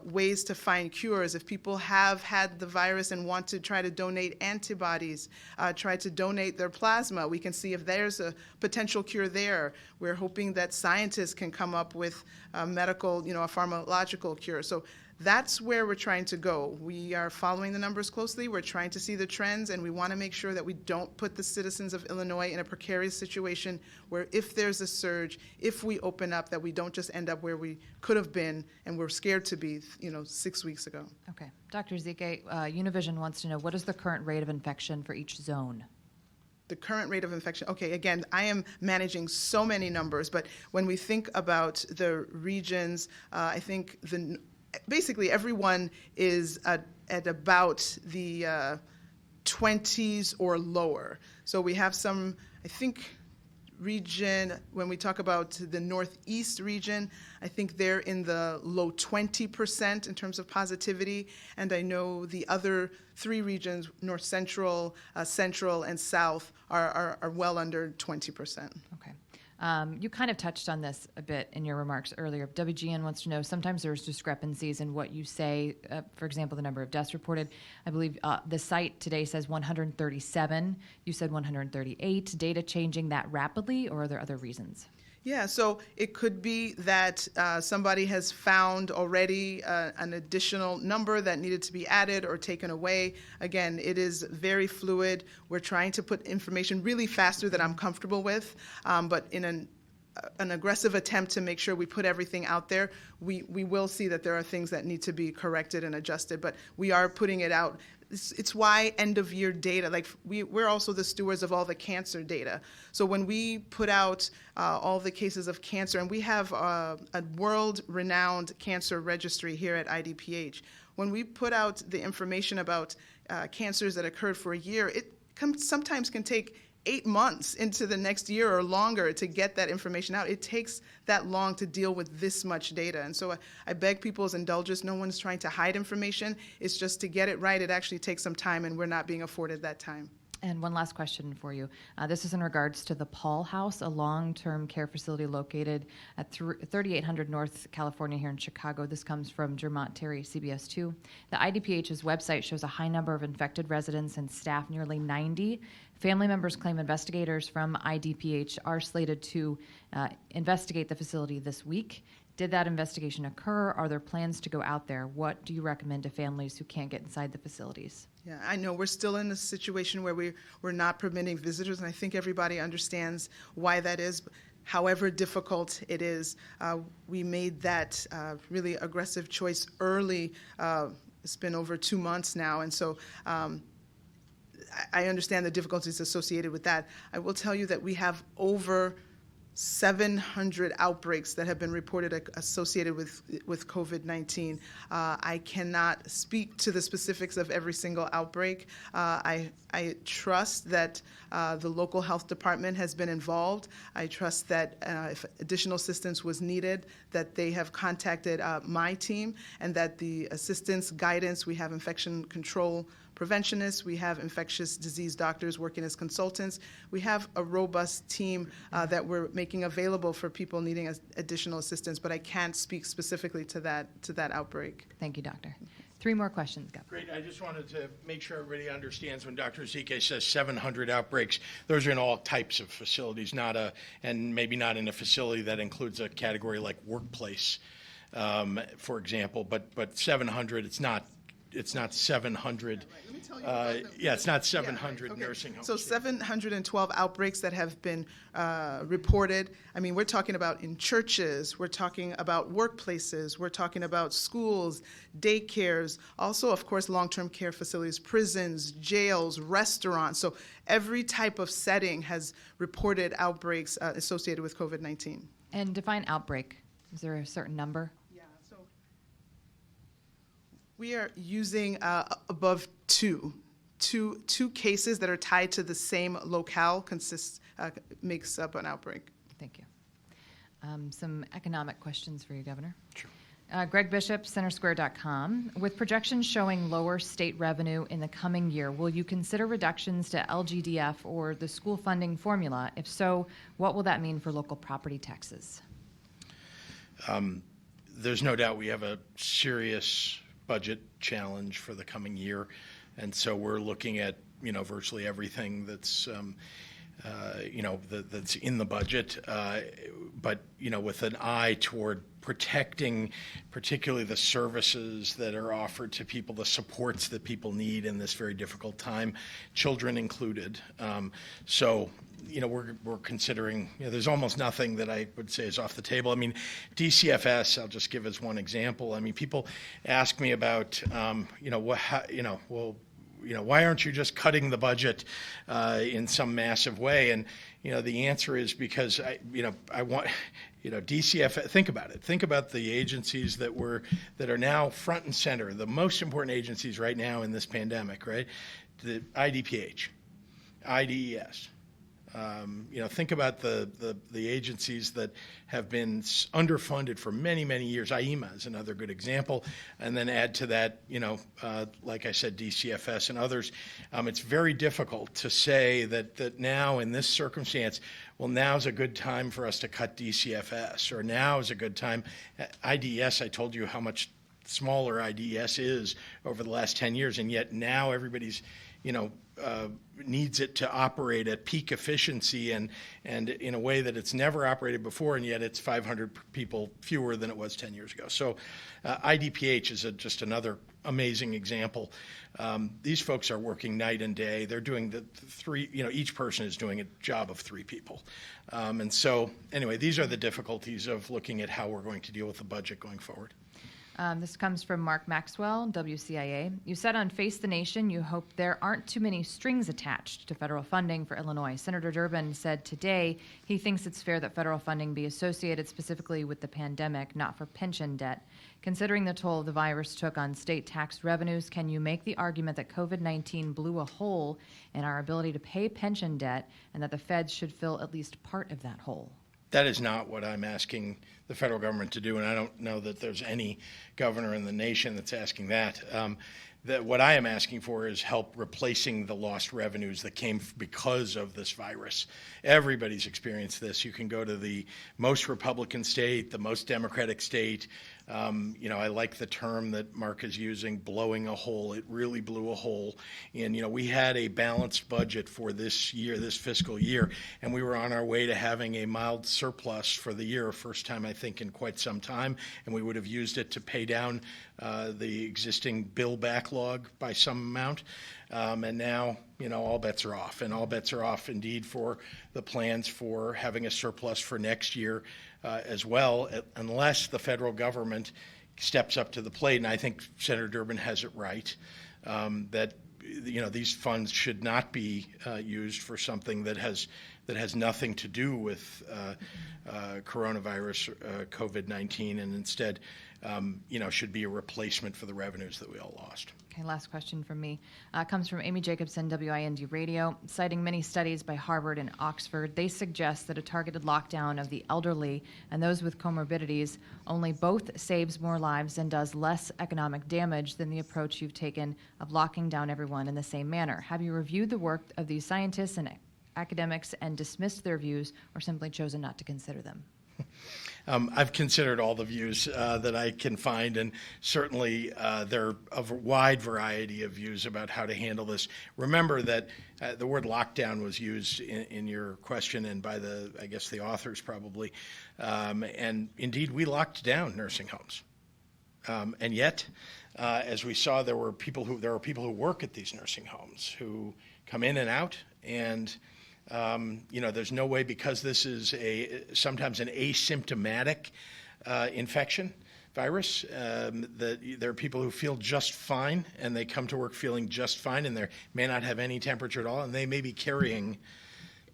ways to find cures. If people have had the virus and want to try to donate antibodies, try to donate their plasma, we can see if there's a potential cure there. We're hoping that scientists can come up with a medical, a pharmacological cure. So that's where we're trying to go. We are following the numbers closely. We're trying to see the trends, and we want to make sure that we don't put the citizens of Illinois in a precarious situation where if there's a surge, if we open up, that we don't just end up where we could have been and we're scared to be, 6 weeks ago. Okay. Dr. Zike, Univision wants to know, what is the current rate of infection for each zone? The current rate of infection. Okay, again, I am managing so many numbers, but when we think about the regions, I think basically everyone is at about the 20s or lower. So we have some, I think, region, when we talk about the Northeast region, I think they're in the low 20% in terms of positivity. And I know the other 3 regions, North Central, Central, and South, are well under 20%. Okay. You kind of touched on this a bit in your remarks earlier. WGN wants to know, sometimes there's discrepancies in what you say. For example, the number of deaths reported. I believe the site today says 137. You said 138. Data changing that rapidly, or are there other reasons? Yeah, so it could be that somebody has found already an additional number that needed to be added or taken away. Again, it is very fluid. We're trying to put information really faster than I'm comfortable with, but in an aggressive attempt to make sure we put everything out there, we will see that there are things that need to be corrected and adjusted, but we are putting it out. It's why end-of-year data, like we're also the stewards of all the cancer data. So when we put out all the cases of cancer, and we have a world-renowned cancer registry here at IDPH, when we put out the information about cancers that occurred for a year, it sometimes can take 8 months into the next year or longer to get that information out. It takes that long to deal with this much data. And so I beg people's indulgence. No one's trying to hide information. It's just to get it right, it actually takes some time, and we're not being afforded that time. And one last question for you. This is in regards to the Paul House, a long-term care facility located at 3800 North California here in Chicago. This comes from Jermont Terry, CBS 2. The IDPH's website shows a high number of infected residents and staff, nearly 90. Family members claim investigators from IDPH are slated to investigate the facility this week. Did that investigation occur? Are there plans to go out there? What do you recommend to families who can't get inside the facilities? Yeah, I know we're still in a situation where we're not permitting visitors, and I think everybody understands why that is. However difficult it is, we made that really aggressive choice early. It's been over 2 months now, and so I understand the difficulties associated with that. I will tell you that we have over 700 outbreaks that have been reported associated with COVID-19. I cannot speak to the specifics of every single outbreak. I trust that the local health department has been involved. I trust that if additional assistance was needed, that they have contacted my team, and that the assistance, guidance, we have infection control preventionists, we have infectious disease doctors working as consultants. We have a robust team that we're making available for people needing additional assistance, but I can't speak specifically to that outbreak. Thank you, Doctor. 3 more questions, Governor. Great. I just wanted to make sure everybody understands when Dr. Zike says 700 outbreaks, those are in all types of facilities, and maybe not in a facility that includes a category like workplace, for example, but 700, it's not 700. Let me tell you It's not 700 okay. nursing homes. So 712 outbreaks that have been reported. I mean, we're talking about in churches, we're talking about workplaces, we're talking about schools, daycares, also, of course, long-term care facilities, prisons, jails, restaurants. So every type of setting has reported outbreaks associated with COVID-19. And define outbreak. Is there a certain number? We are using above two cases that are tied to the same locale makes up an outbreak. Thank you. Some economic questions for you, Governor. Sure. Greg Bishop, centersquare.com. With projections showing lower state revenue in the coming year, will you consider reductions to LGDF or the school funding formula? If so, what will that mean for local property taxes? There's no doubt we have a serious budget challenge for the coming year, and so we're looking at virtually everything that's that's in the budget, but with an eye toward protecting particularly the services that are offered to people, the supports that people need in this very difficult time, children included. We're considering, there's almost nothing that I would say is off the table. I mean, DCFS, I'll just give as one example. I mean, people ask me about, why aren't you just cutting the budget in some massive way? And, the answer is because I want, DCFS, think about it. Think about the agencies that are now front and center, the most important agencies right now in this pandemic, right? The IDPH, IDES. Think about the agencies that have been underfunded for many, many years. IEMA is another good example. And then add to that, like I said, DCFS and others. It's very difficult to say that now in this circumstance, well, now's a good time for us to cut DCFS, or now is a good time. IDES, I told you how much smaller IDES is over the last 10 years, and yet now everybody's needs it to operate at peak efficiency and in a way that it's never operated before, and yet it's 500 people fewer than it was 10 years ago. So IDPH is just another amazing example. These folks are working night and day. They're doing the three, each person is doing a job of 3 people. And so anyway, these are the difficulties of looking at how we're going to deal with the budget going forward. This comes from Mark Maxwell, WCIA. You said on Face the Nation you hope there aren't too many strings attached to federal funding for Illinois. Senator Durbin said today he thinks it's fair that federal funding be associated specifically with the pandemic, not for pension debt. Considering the toll the virus took on state tax revenues, can you make the argument that COVID-19 blew a hole in our ability to pay pension debt and that the feds should fill at least part of that hole? That is not what I'm asking the federal government to do, and I don't know that there's any governor in the nation that's asking that. that what I am asking for is help replacing the lost revenues that came because of this virus. Everybody's experienced this. You can go to the most Republican state, the most Democratic state. I like the term that Mark is using, blowing a hole. It really blew a hole. And, we had a balanced budget for this year, this fiscal year, and we were on our way to having a mild surplus for the year, first time I think in quite some time, and we would have used it to pay down the existing bill backlog by some amount. And now, all bets are off, and all bets are off indeed for the plans for having a surplus for next year as well, unless the federal government steps up to the plate. And I think Senator Durbin has it right, that these funds should not be used for something that has nothing to do with coronavirus, COVID-19, and instead, should be a replacement for the revenues that we all lost. Okay, last question from me. Comes from Amy Jacobson, WIND Radio. Citing many studies by Harvard and Oxford, they suggest that a targeted lockdown of the elderly and those with comorbidities only both saves more lives and does less economic damage than the approach you've taken of locking down everyone in the same manner. Have you reviewed the work of these scientists and academics and dismissed their views or simply chosen not to consider them? I've considered all the views that I can find, and certainly there are a wide variety of views about how to handle this. Remember that the word lockdown was used in your question and by the authors probably, and indeed we locked down nursing homes, and yet, as we saw, there are people who work at these nursing homes who come in and out, and there's no way, because this is sometimes an asymptomatic infection virus, that there are people who feel just fine and they come to work feeling just fine and they may not have any temperature at all and they may be carrying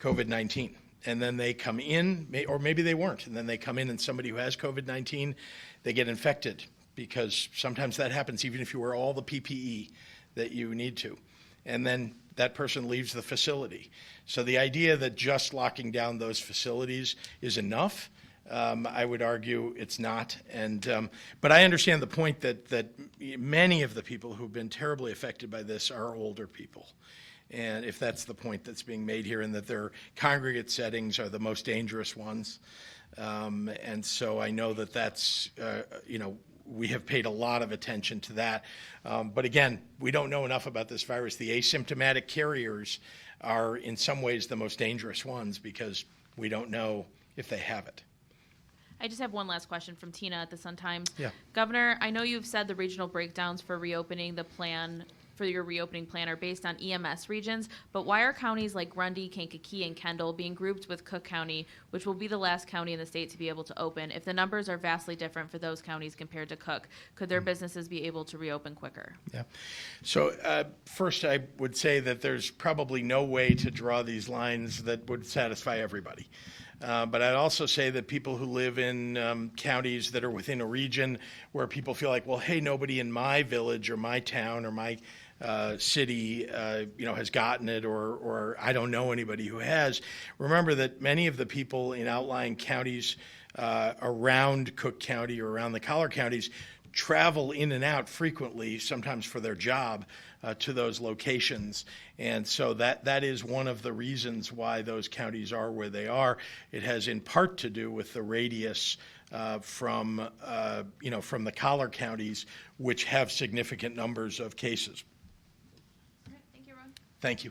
COVID-19. And then they come in, or maybe they weren't, and then they come in and somebody who has COVID-19, they get infected, because sometimes that happens even if you wear all the PPE that you need to. And then that person leaves the facility. So the idea that just locking down those facilities is enough, I would argue it's not. But I understand the point that many of the people who've been terribly affected by this are older people. And if that's the point that's being made here, and that their congregate settings are the most dangerous ones. And so I know that's, we have paid a lot of attention to that. But again, we don't know enough about this virus. The asymptomatic carriers are in some ways the most dangerous ones because we don't know if they have it. I just have one last question from Tina at the Sun-Times. Yeah. Governor, I know you've said the regional breakdowns for reopening the plan for your reopening plan are based on EMS regions, but why are counties like Grundy, Kankakee, and Kendall being grouped with Cook County, which will be the last county in the state to be able to open? If the numbers are vastly different for those counties compared to Cook, could their businesses be able to reopen quicker? Yeah. So first, I would say that there's probably no way to draw these lines that would satisfy everybody. But I'd also say that people who live in counties that are within a region where people feel like, well, hey, nobody in my village or my town or my city, has gotten it, or I don't know anybody who has. Remember that many of the people in outlying counties around Cook County or around the collar counties travel in and out frequently, sometimes for their job, to those locations. And so that is one of the reasons why those counties are where they are. It has in part to do with the radius from the collar counties, which have significant numbers of cases. All right, thank you, Ron. Thank you.